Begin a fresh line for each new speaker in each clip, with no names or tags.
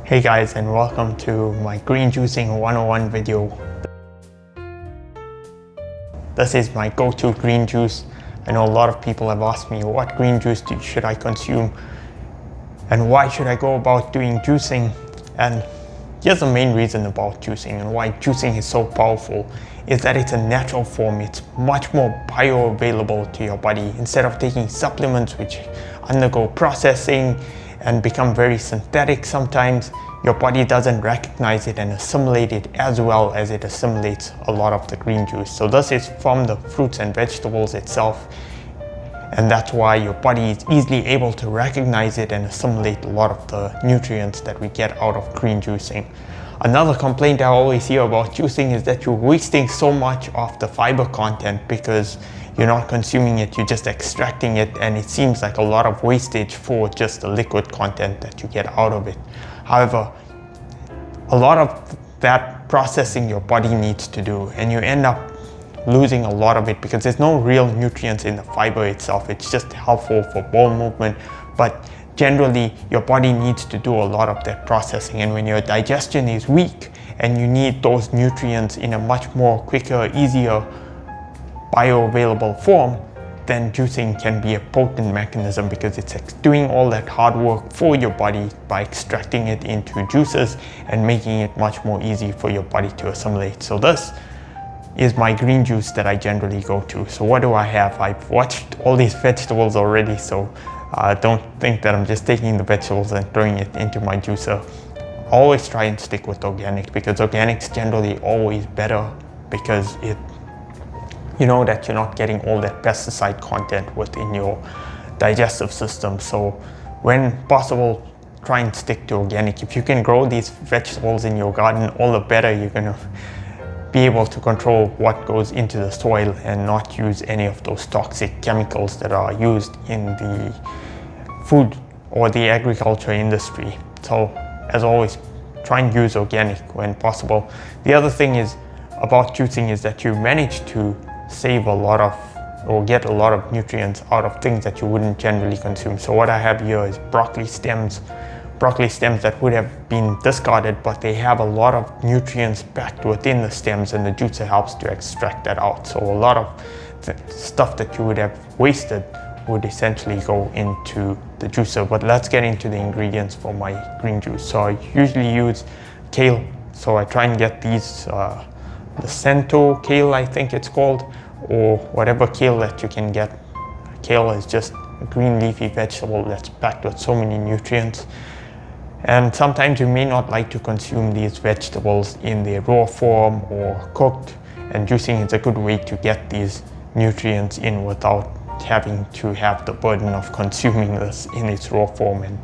Hey guys, and welcome to my green juicing 101 video. This is my go-to green juice. I know a lot of people have asked me what green juice should I consume and why should I go about doing juicing. And here's the main reason about juicing and why juicing is so powerful is that it's a natural form. It's much more bioavailable to your body instead of taking supplements which undergo processing and become very synthetic sometimes. Your body doesn't recognize it and assimilate it as well as it assimilates a lot of the green juice. So this is from the fruits and vegetables itself, and that's why your body is easily able to recognize it and assimilate a lot of the nutrients that we get out of green juicing. Another complaint I always hear about juicing is that you're wasting so much of the fiber content because you're not consuming it, you're just extracting it, and it seems like a lot of wastage for just the liquid content that you get out of it. However, a lot of that processing your body needs to do, and you end up losing a lot of it because there's no real nutrients in the fiber itself. It's just helpful for bowel movement, but generally your body needs to do a lot of that processing, and when your digestion is weak and you need those nutrients in a much more quicker, easier, bioavailable form, then juicing can be a potent mechanism because it's doing all that hard work for your body by extracting it into juices and making it much more easy for your body to assimilate. So this is my green juice that I generally go to. So what do I have? I've watched all these vegetables already, so don't think that I'm just taking the vegetables and throwing it into my juicer. Always try and stick with organic because organic's generally always better because you know that you're not getting all that pesticide content within your digestive system. So when possible, try and stick to organic. If you can grow these vegetables in your garden, all the better. You're gonna be able to control what goes into the soil and not use any of those toxic chemicals that are used in the food or the agriculture industry. So as always, try and use organic when possible. The other thing is about juicing is that you manage to save a lot of or get a lot of nutrients out of things that you wouldn't generally consume. So what I have here is broccoli stems that would have been discarded, but they have a lot of nutrients packed within the stems, and the juicer helps to extract that out. So a lot of the stuff that you would have wasted would essentially go into the juicer. But let's get into the ingredients for my green juice. So I usually use kale. So I try and get these Lacinato Kale, I think it's called, or whatever kale that you can get. Kale is just a green leafy vegetable that's packed with so many nutrients. And sometimes you may not like to consume these vegetables in their raw form or cooked, and juicing is a good way to get these nutrients in without having to have the burden of consuming this in its raw form. And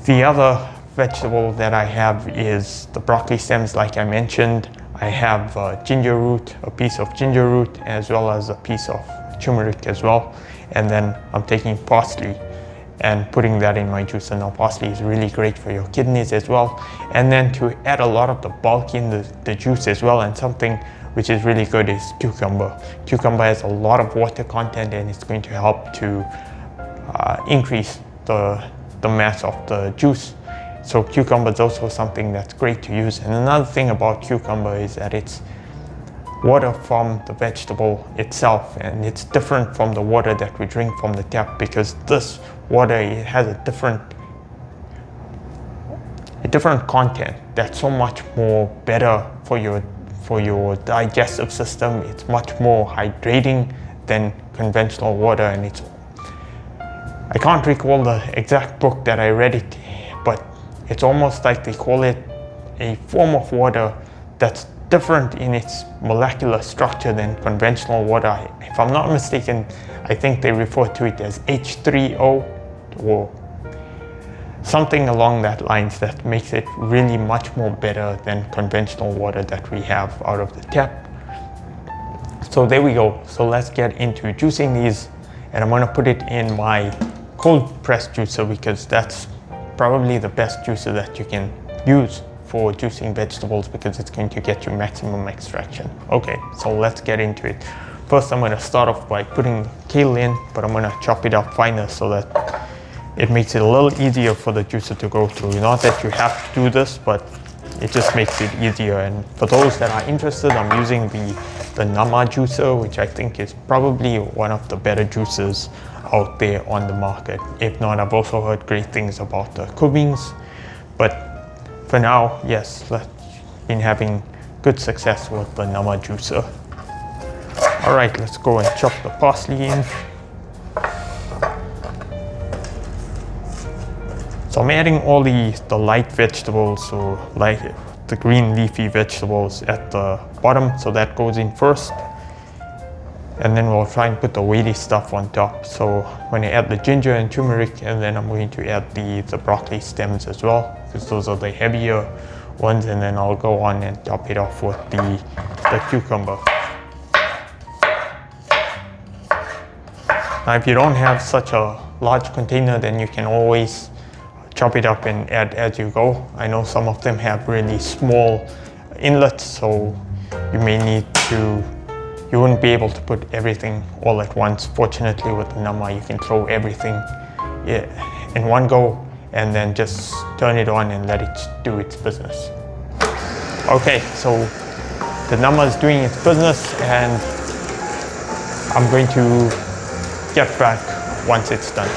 the other vegetable that I have is the broccoli stems, like I mentioned. I have ginger root, a piece of ginger root, as well as a piece of turmeric as well. And then I'm taking parsley and putting that in my juice. And now parsley is really great for your kidneys as well. And then to add a lot of the bulk in the juice as well, and something which is really good is cucumber. Cucumber has a lot of water content, and it's going to help to increase the mass of the juice. So cucumber is also something that's great to use. And another thing about cucumber is that it's water from the vegetable itself, and it's different from the water that we drink from the tap because this water, it has a different content that's so much more better for your digestive system. It's much more hydrating than conventional water, and I can't recall the exact book that I read it, but it's almost like they call it a form of water that's different in its molecular structure than conventional water. If I'm not mistaken, I think they refer to it as H3O or something along that lines that makes it really much more better than conventional water that we have out of the tap. So there we go. So let's get into juicing these, and I'm going to put it in my cold press juicer because that's probably the best juicer that you can use for juicing vegetables because it's going to get you maximum extraction. Okay, so let's get into it. First, I'm going to start off by putting the kale in, but I'm going to chop it up finer so that it makes it a little easier for the juicer to go through. Not that you have to do this, but it just makes it easier. And for those that are interested, I'm using the Nama juicer, which I think is probably one of the better juicers out there on the market. If not, I've also heard great things about the Kuvings. But for now, yes, I've been having good success with the Nama juicer. All right, let's go and chop the parsley in. So I'm adding all the light vegetables, so like the green leafy vegetables at the bottom, so that goes in first. And then we'll try and put the weighty stuff on top. So I'm going to add the ginger and turmeric, and then I'm going to add the broccoli stems as well, because those are the heavier ones, and then I'll go on and top it off with the cucumber. Now if you don't have such a large container, then you can always chop it up and add as you go. I know some of them have really small inlets, so you may need to, you wouldn't be able to put everything all at once. Fortunately with the Nama, you can throw everything in one go and then just turn it on and let it do its business. Okay, so the Nama is doing its business, and I'm going to get back once it's done.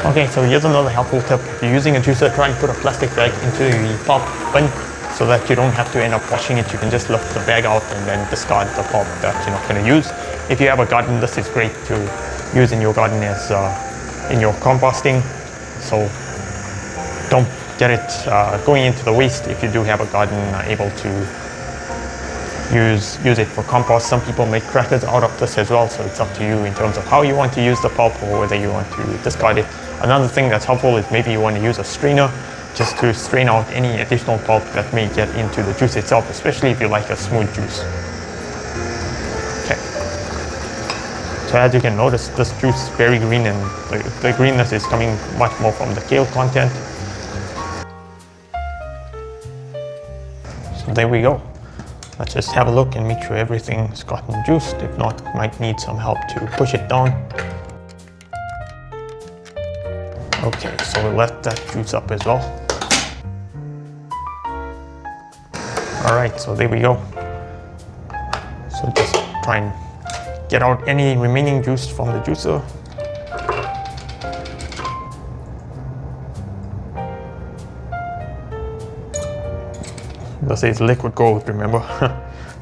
Okay, so here's another helpful tip. If you're using a juicer, try and put a plastic bag into the pulp bin so that you don't have to end up washing it. You can just lift the bag out and then discard the pulp that you're not going to use. If you have a garden, this is great to use in your garden as in your composting. So don't get it going into the waste. If you do have a garden, able to use it for compost. Some people make crackers out of this as well, so it's up to you in terms of how you want to use the pulp or whether you want to discard it. Another thing that's helpful is maybe you want to use a strainer just to strain out any additional pulp that may get into the juice itself, especially if you like a smooth juice. Okay. So as you can notice, this juice is very green, and the greenness is coming much more from the kale content. So there we go. Let's just have a look and make sure everything's gotten juiced. If not, might need some help to push it down. Okay, so we'll let that juice up as well. All right, so there we go. So just try and get out any remaining juice from the juicer. This is liquid gold, remember?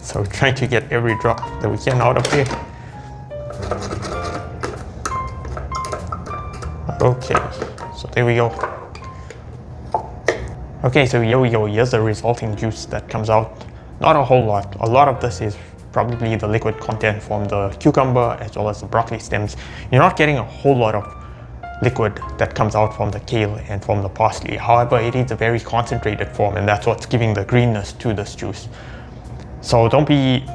So trying to get every drop that we can out of here. Okay, so there we go. Okay, so here we go. Here's the resulting juice that comes out. Not a whole lot. A lot of this is probably the liquid content from the cucumber as well as the broccoli stems. You're not getting a whole lot of liquid that comes out from the kale and from the parsley. However, it is a very concentrated form, and that's what's giving the greenness to this juice. So don't be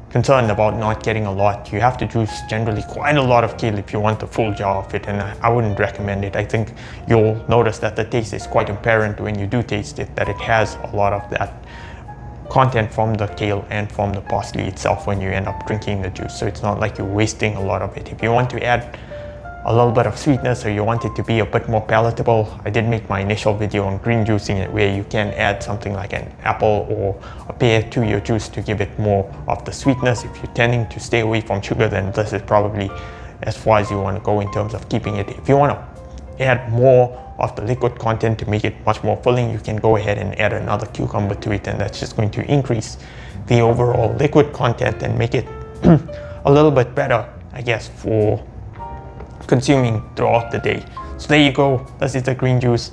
concerned about not getting a lot. You have to juice generally quite a lot of kale if you want the full jar of it, and I wouldn't recommend it. I think you'll notice that the taste is quite apparent when you do taste it, that it has a lot of that content from the kale and from the parsley itself when you end up drinking the juice. So it's not like you're wasting a lot of it. If you want to add a little bit of sweetness, or you want it to be a bit more palatable, I did make my initial video on green juicing it, where you can add something like an apple or a pear to your juice to give it more of the sweetness. If you're tending to stay away from sugar, then this is probably as far as you want to go in terms of keeping it. If you want to add more of the liquid content to make it much more filling, you can go ahead and add another cucumber to it, and that's just going to increase the overall liquid content and make it a little bit better, I guess, for consuming throughout the day. So there you go. This is the green juice.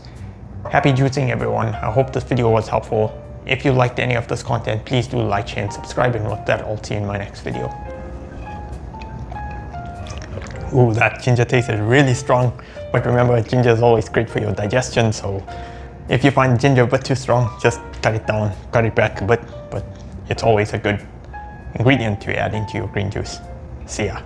Happy juicing, everyone. I hope this video was helpful. If you liked any of this content, please do like, share, and subscribe, and with that, I'll see you in my next video. Ooh, that ginger taste is really strong. But remember, ginger is always great for your digestion, so if you find ginger a bit too strong, just cut it down, cut it back a bit, but it's always a good ingredient to add into your green juice. See ya.